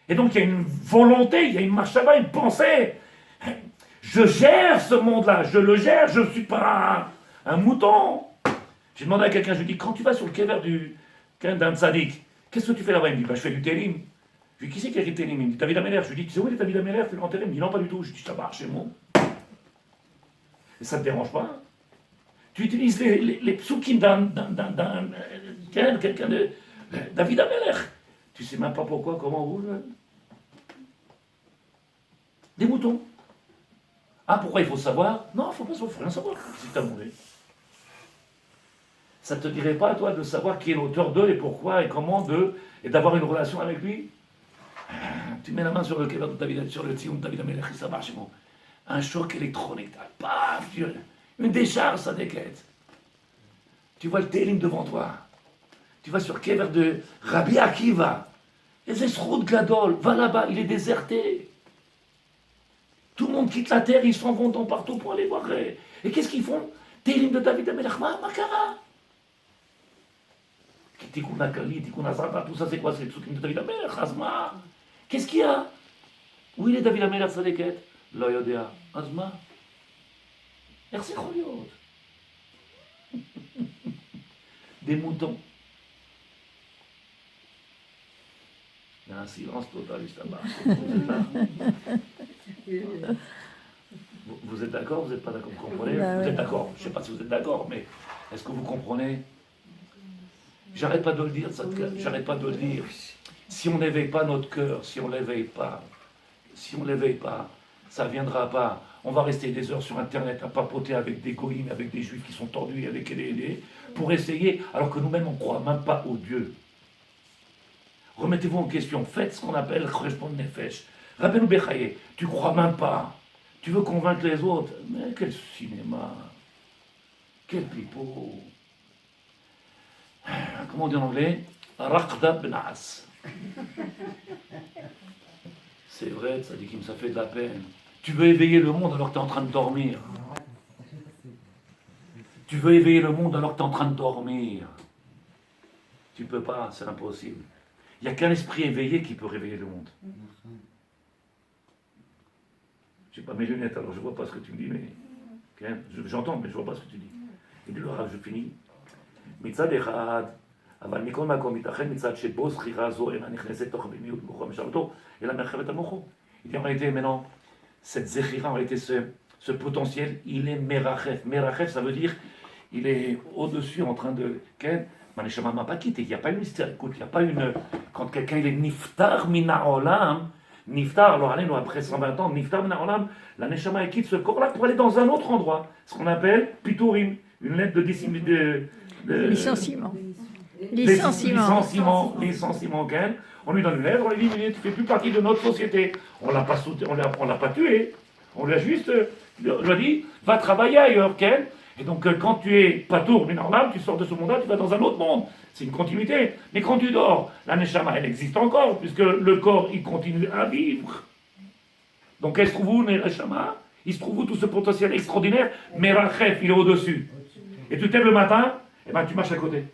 Et donc il y a une volonté, il y a une machava, une pensée. Je gère ce monde-là, je le gère, je ne suis pas un mouton. J'ai demandé à quelqu'un, je lui ai dit, quand tu vas sur le kever d'un tzaddik, qu'est-ce que tu fais là-bas? Il me dit, bah, je fais du télim. Je lui ai dit, qui c'est qui a écrit le télim? Il me dit, David Ameller. Je lui ai dit, tu sais où il est David Ameller? Tu le télim? Il me dit, non, pas du tout. Je lui ai dit, ça marche, c'est bon. Et ça ne te dérange pas? Tu utilises les psukim quelqu'un de David Ameller. Tu sais même pas pourquoi, comment, où. Des moutons. Ah, pourquoi il faut savoir? Non, il faut rien savoir, si tu as demandé. Ça ne te dirait pas, toi, de savoir qui est l'auteur d'eux et pourquoi et comment et d'avoir une relation avec lui? Tu mets la main sur le kever de David, sur le tzioun de David Ameller, ça marche, bon. Un choc électronique, paf, une décharge, ça déquête. Tu vois le télim devant toi. Tu vas sur le kever de Rabbi Akiva. Et c'est Sroud Gadol, va là-bas, il est déserté. Tout le monde quitte la terre, ils s'en vont dans partout pour aller voir. Et qu'est-ce qu'ils font? Télim de David Ameller, Makara. Tikkun Akali, Tikkun Azrata, tout ça c'est quoi? C'est le psukim de David Ameller, Azma. Qu'est-ce qu'il y a? Où il est David Ameller, Sadeket? Lo Yodea, Azma. Merci Choliot. Des moutons. Il y a un silence total, vous êtes d'accord? Vous n'êtes pas d'accord? Vous comprenez? Vous êtes d'accord? Je ne sais pas si vous êtes d'accord, mais est-ce que vous comprenez? J'arrête pas de le dire, j'arrête pas de le dire. Si on n'éveille pas notre cœur, si on l'éveille pas, ça ne viendra pas. On va rester des heures sur Internet à papoter avec des goïms, avec des juifs qui sont tordus, avec des pour essayer, alors que nous-mêmes on ne croit même pas au Dieu. Remettez-vous en question, faites ce qu'on appelle Cheshbon Nefesh. Rabbeinu Bechaye, tu ne crois même pas. Tu veux convaincre les autres. Mais quel cinéma, quel pipeau. Comment on dit en anglais? Raqda b'nas. C'est vrai, tzadikim, ça fait de la peine. Tu veux éveiller le monde alors que tu es en train de dormir. Tu veux éveiller le monde alors que tu es en train de dormir. Tu ne peux pas, c'est impossible. Il n'y a qu'un esprit éveillé qui peut réveiller le monde. Je n'ai pas mes lunettes, alors je ne vois pas ce que tu me dis, mais j'entends, mais je ne vois pas ce que tu dis. Et du coup, je finis. מצד אחד, אבל מכל מקום מתאחד מצד שבו זכירה זו אינה נכנסת תוך הבהמיות מוחו משרתו, אלא מרחבת על מוחו. Il dit en réalité, maintenant, cette zéchira, en réalité, ce potentiel, il est merachef. Merachef, ça veut dire, il est au-dessus, en train de... Maneshama m'a pas quitté, il n'y a pas une mystère. Écoute, il n'y a pas une... Quand quelqu'un, il est niftar mina olam, niftar, alors allez, nous, après 120 ans, niftar mina olam, la neshama, elle quitte ce corps-là pour aller dans un autre endroit, ce qu'on appelle piturim, une lettre de licenciement. Licenciement, on lui donne une lettre, on lui dit, tu ne fais plus partie de notre société. On ne l'a pas tué, on lui a juste lui a dit, va travailler ailleurs, Ken. Et donc, quand tu es patour, mais normal, tu sors de ce monde-là, tu vas dans un autre monde. C'est une continuité. Mais quand tu dors, la neshama, elle existe encore, puisque le corps, il continue à vivre. Donc, qu'est-ce que vous, neshama? Il se trouve où tout ce potentiel extraordinaire? Merachef, il est au-dessus. Et tu t'aimes le matin, et ben tu marches à côté.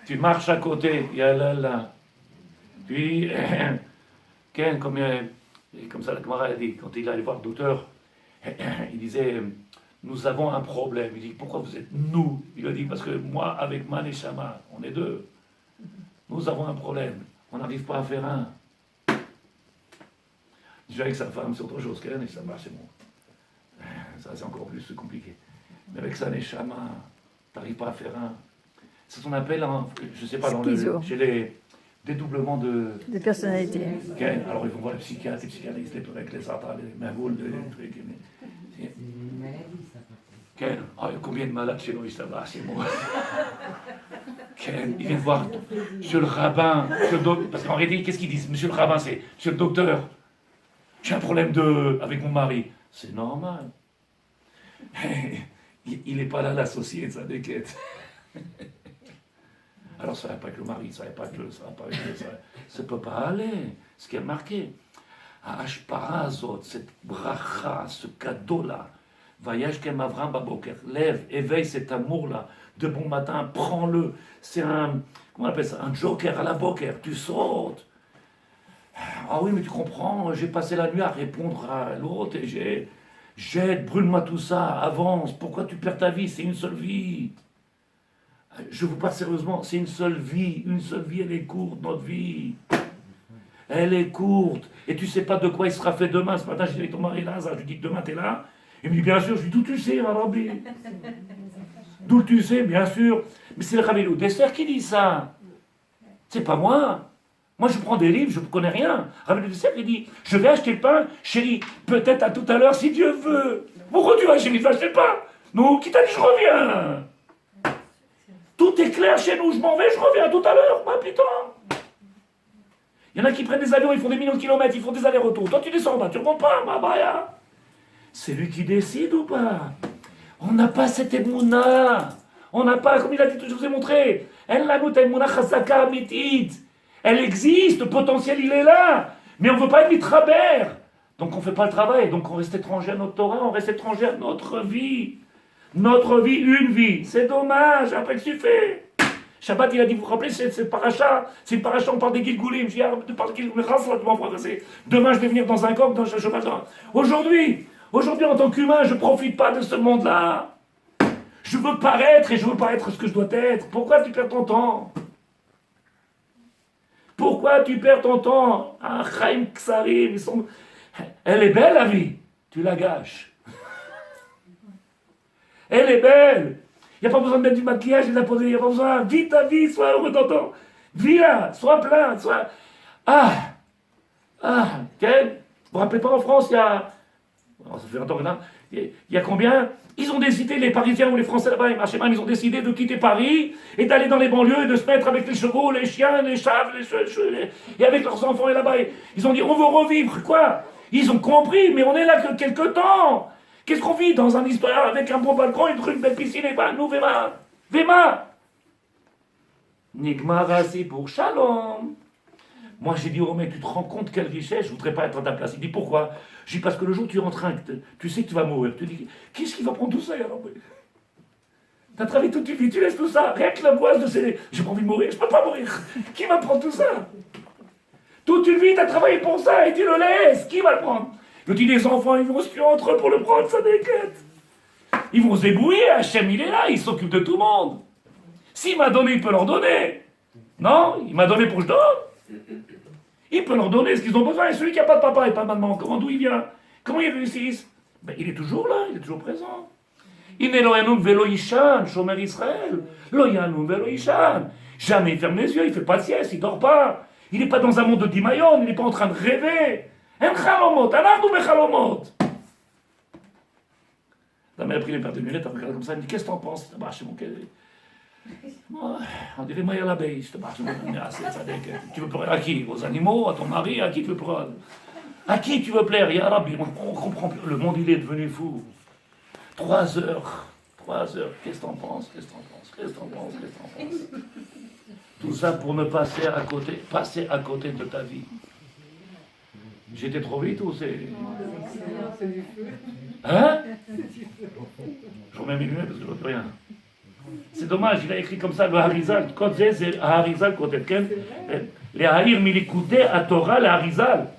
Tu marches à côté, yalala. Puis, Ken, comme ça la Gemara a dit, quand il allait voir le docteur, il disait, nous avons un problème. Il dit, pourquoi vous êtes nous? Il a dit, parce que moi, avec Man et Shama, on est deux. Nous avons un problème. On n'arrive pas à faire un. Déjà avec sa femme, c'est autre chose, Ken, et ça marche, c'est bon. Ça, c'est encore plus compliqué. Mais avec ça, les chamas, tu n'arrives pas à faire un. C'est ce qu'on appelle, je ne sais pas, chez les dédoublements de personnalité. Okay. Alors, ils vont voir les psychiatres, avec les sartres, les magoules, les trucs. C'est une maladie, ça. Okay. Oh, il y a combien de malades chez nous, ça va, c'est bon. Okay. Ils viennent voir monsieur le rabbin, parce qu'en réalité, qu'est-ce qu'ils disent? Monsieur le rabbin, c'est monsieur le docteur, j'ai un problème avec mon mari. C'est normal. Il n'est pas là l'associé de sa déquête. Alors ça ne va pas avec le mari, ça ne va pas avec ça ne peut pas aller. Ce qui est marqué, à Ashparazot, cette bracha, ce cadeau-là, Vayashkem Avram Baboker. Lève, éveille cet amour-là de bon matin, prends-le. C'est un, comment on appelle ça, un joker à la boker. Tu sautes. Ah oui, mais tu comprends, j'ai passé la nuit à répondre à l'autre et jette, brûle-moi tout ça, avance. Pourquoi tu perds ta vie? C'est une seule vie. Je vous parle sérieusement, c'est une seule vie. Une seule vie, elle est courte, notre vie. Elle est courte. Et tu sais pas de quoi il sera fait demain. Ce matin, j'ai dit avec ton mari là, je lui dis que demain t'es là. Il me dit bien sûr, je lui dis d'où tu sais, Rabbi? D'où tu sais, bien sûr. Mais c'est le Rabbi Dessert qui dit ça. C'est pas moi. Moi, je prends des livres, je ne connais rien. Rabbi Dessert, il dit, je vais acheter le pain, chérie, peut-être à tout à l'heure, si Dieu veut. Pourquoi tu vas, chérie, tu vas acheter le pain? Non, qui t'a dit, je reviens. Tout est clair chez nous, je m'en vais, je reviens tout à l'heure. Ah, putain. Il y en a qui prennent des avions, ils font des millions de kilomètres, ils font des allers-retours. Toi, tu descends là, tu ne remontes pas, ma baya. C'est lui qui décide ou pas? On n'a pas cette émouna. On n'a pas, comme il a dit, je vous ai montré. Elle la note émouna chazaka amitit. Elle existe, le potentiel il est là. Mais on ne veut pas être mitrabère. Donc on ne fait pas le travail. Donc on reste étranger à notre Torah, on reste étranger à notre vie. Notre vie, une vie. C'est dommage, après que tu fais. Shabbat, il a dit, vous vous rappelez, c'est paracha. C'est une paracha, on parle des Gilgoulim. Je dis, tu parles des Gilgoulim. Demain, je vais venir dans un corps, dans un cheval. Aujourd'hui, en tant qu'humain, je ne profite pas de ce monde-là. Je veux paraître et je veux pas être ce que je dois être. Pourquoi tu perds ton temps? Pourquoi tu perds ton temps? Ah, Chaim Ksarim, elle est belle la vie. Tu la gâches. Elle est belle. Il n'y a pas besoin de mettre du maquillage et de la poser. Il n'y a pas besoin. Vis ta vie, sois heureux dans ton. Vis-la, sois plein, sois. Quel? Vous vous rappelez pas en France, il y a. Ça fait longtemps maintenant. Il y a combien? Ils ont décidé, les Parisiens ou les Français là-bas, ils ont décidé de quitter Paris et d'aller dans les banlieues et de se mettre avec les chevaux, les chiens, les chèvres, et avec leurs enfants et là-bas. Ils ont dit, on veut revivre, quoi? Ils ont compris, mais on est là que quelque temps. Qu'est-ce qu'on vit dans un histoire avec un bon balcon, une belle piscine, et ben nous, Vema. Nigmarasi pour Shalom. Moi, j'ai dit, oh mec, tu te rends compte quelle richesse, je ne voudrais pas être à ta place. Il dit, pourquoi? Je dis, parce que le jour où tu es en train, tu sais que tu vas mourir. Tu dis, qu'est-ce qui va prendre tout ça, alors? Tu as travaillé toute une vie, tu laisses tout ça, rien que la boise de ces... J'ai pas envie de mourir, je ne peux pas mourir. Qui va prendre tout ça? Toute une vie, tu as travaillé pour ça et tu le laisses. Qui va le prendre? Je dis, les enfants, ils vont se tuer entre eux pour le prendre, ça déquête. Ils vont se débrouiller, Hachem, il est là, il s'occupe de tout le monde. S'il m'a donné, il peut leur donner. Non? Il m'a donné pour que je donne. Il peut leur donner ce qu'ils ont besoin. Et celui qui n'a pas de papa et pas de maman, d'où il vient? Comment ils réussissent? Ben, il est toujours là, il est toujours présent. Il n'est loyanum velo ishan, shomer Israël. Loyanum velo ishan. Jamais il ferme les yeux, il ne fait pas de sieste, il ne dort pas. Il n'est pas dans un monde de dimayon, il n'est pas en train de rêver. En chalomot, anardu bechalomot. La mère a pris les paires de lunettes, elle regarde comme ça, elle me dit, qu'est-ce que t'en penses? C'est mon cadet. On dirait Maya l'abeille, je te marche. Tu veux plaire à qui? Aux animaux, à ton mari, à qui tu veux plaire? À qui tu veux plaire? Ya Rabbi, on comprend plus. Le monde il est devenu fou. 3 heures. Qu'est-ce que t'en penses? Tout ça pour ne passer à côté de ta vie. J'étais trop vite ou c'est... Hein? Je remets mes lunettes parce que je ne vois plus rien. C'est dommage, il a écrit comme ça le Harizal. Kodze, c'est Harizal, les Haïr Milikouté à Torah, le Harizal.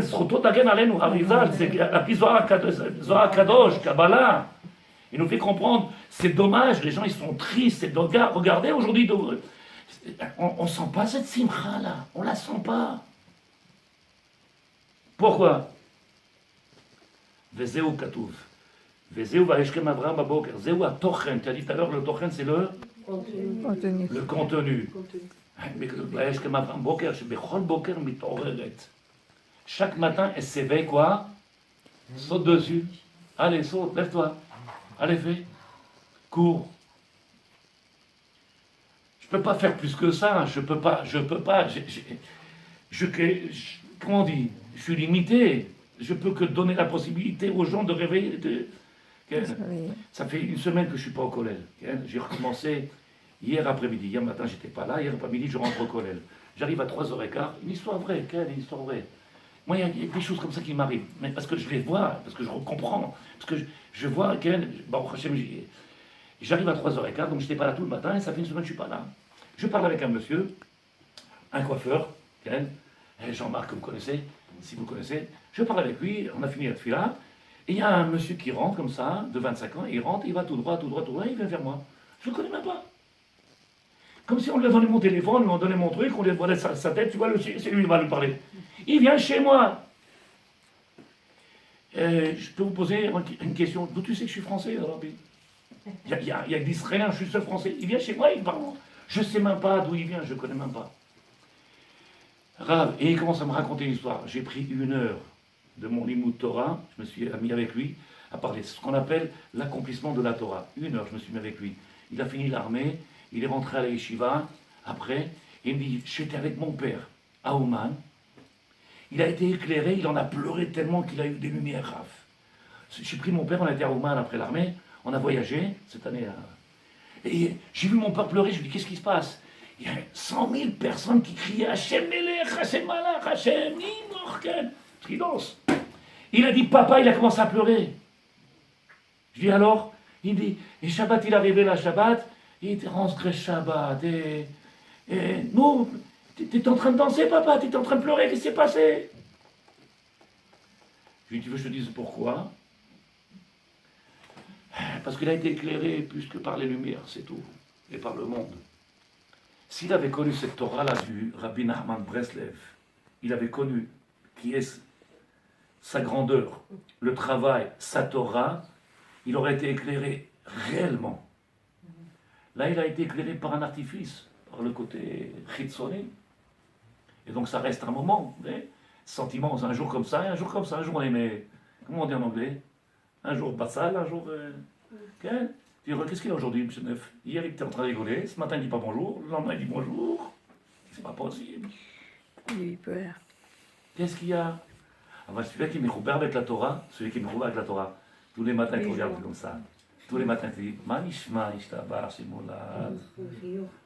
Srotot Agen Alenu, Harizal, c'est la Zohar Kadosh, Kabbalah. Il nous fait comprendre, c'est dommage, les gens ils sont tristes. Regardez aujourd'hui, on ne sent pas cette simcha là, on ne la sent pas. Pourquoi? Vezeu Katouv. Vezeu Vaeshkem Avraham Baboker. Zeu a Tochen. Tu as dit tout à l'heure, le Tochen c'est le contenu. Le contenu. Mais Vaeshkem Avraham Baboker, c'est Bechol Boker mitoreret. Chaque matin, elle s'éveille quoi? Saute dessus. Allez, saute, lève-toi. Allez, fais. Cours. Je ne peux pas faire plus que ça. Je peux pas. Comment on dit? Je suis limité. Je peux que donner la possibilité aux gens de réveiller. Ça fait une semaine que je ne suis pas au collège. J'ai recommencé hier après-midi. Hier matin, je n'étais pas là. Hier après-midi, je rentre au collège. J'arrive à 3h15. Une histoire vraie. Quelle histoire vraie? Moi, il y a des choses comme ça qui m'arrivent, mais parce que je les vois, parce que je comprends, parce que je vois qu'elle, Baruch Hashem, j'arrive à 3h15, donc je n'étais pas là tout le matin, et ça fait une semaine que je ne suis pas là. Je parle avec un monsieur, un coiffeur, Jean-Marc que vous connaissez, si vous connaissez, je parle avec lui, on a fini la fila, et il y a un monsieur qui rentre comme ça, de 25 ans, il rentre, il va tout droit, tout droit, tout droit, il vient vers moi. Je ne le connais même pas. Comme si on lui a donné mon téléphone, on lui a donné mon truc, on lui a donné sa tête, tu vois, c'est lui qui va lui parler. Il vient chez moi. Je peux vous poser une question. D'où tu sais que je suis français, Rabbi? Il y a d'Israéliens, je suis seul français. Il vient chez moi, il parle. Je ne sais même pas d'où il vient, je ne connais même pas. Rav, et il commence à me raconter une histoire. J'ai pris 1 heure de mon limoud Torah, je me suis mis avec lui à parler de ce qu'on appelle l'accomplissement de la Torah. 1 heure, je me suis mis avec lui. Il a fini l'armée, il est rentré à la yeshiva, après, et il me dit, j'étais avec mon père, à Ouman. Il a été éclairé, il en a pleuré tellement qu'il a eu des lumières, Rav. J'ai pris mon père, on a été à Ouman après l'armée, on a voyagé cette année. Et j'ai vu mon père pleurer, je lui ai dit, qu'est-ce qui se passe? Il y a 100 000 personnes qui criaient Hachem Melech, Hachem Malach, Hachem Nimorken. Parce qu'il danse. Il a dit, papa, il a commencé à pleurer. Je dis alors, il dit, et Shabbat, il est arrivé la Shabbat, il était rentré Shabbat, et nous, t'es en train de danser, papa, t'es en train de pleurer, qu'est-ce qui s'est passé? Je lui dis, tu veux que je te dise pourquoi? Parce qu'il a été éclairé plus que par les lumières, c'est tout, et par le monde. S'il avait connu cette Torah-là du Rabbi Nachman Breslev, il avait connu qui est sa grandeur, le travail, sa Torah, il aurait été éclairé réellement. Là, il a été éclairé par un artifice, par le côté chitzoni. Et donc, ça reste un moment, vous voyez, sentiments, un jour comme ça, et un jour comme ça, un jour on aimait, comment on dit en anglais? Un jour bassal, un jour... Okay. Qu'est-ce qu'il a aujourd'hui, M. Neuf? Hier, il était en train de rigoler, ce matin, il ne dit pas bonjour, le lendemain, il dit bonjour. C'est pas possible. Il peut. Qu'est-ce qu'il y a? Ah ben, celui-là qui me avec la Torah, celui qui me avec la Torah, tous les matins, il te regarde comme ça. Tous les matins, il te dit Manishma, Ishtabar, Shimolad.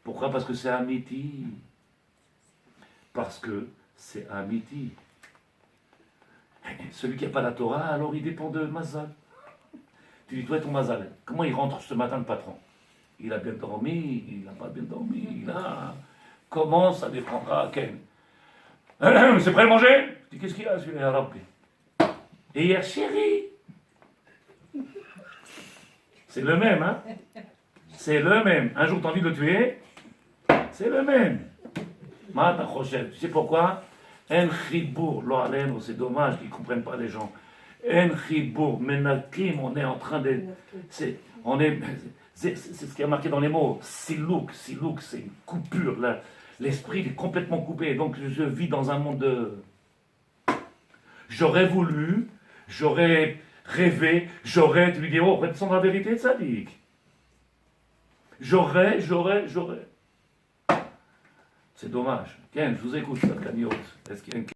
Pourquoi? Parce que c'est Amiti. Parce que c'est Amiti. Celui qui n'a pas la Torah, alors il dépend de Mazal. Tu dis, toi, ton Mazal, comment il rentre ce matin, le patron? Il a bien dormi, il n'a pas bien dormi, il a... Comment ça dépendra à Ken? C'est prêt à manger? Je dis, qu'est-ce qu'il y a, celui-là, Rabbi? Et hier, chérie. C'est le même, hein? C'est le même. Un jour, t'as envie de le tuer? C'est le même. Mata Choshev. Tu sais pourquoi? En chibour, lo aleno, c'est dommage qu'ils ne comprennent pas les gens. En chibour, menakim, on est en train de... C'est ce qui est marqué dans les mots. Silouk, c'est une coupure. L'esprit est complètement coupé. Donc je vis dans un monde de... J'aurais voulu, j'aurais rêvé, j'aurais... Tu lui dis, oh, répète la vérité, tzaddik. J'aurais... C'est dommage. Tiens, je vous écoute, ça, cagnotte. Est-ce qu'il y a une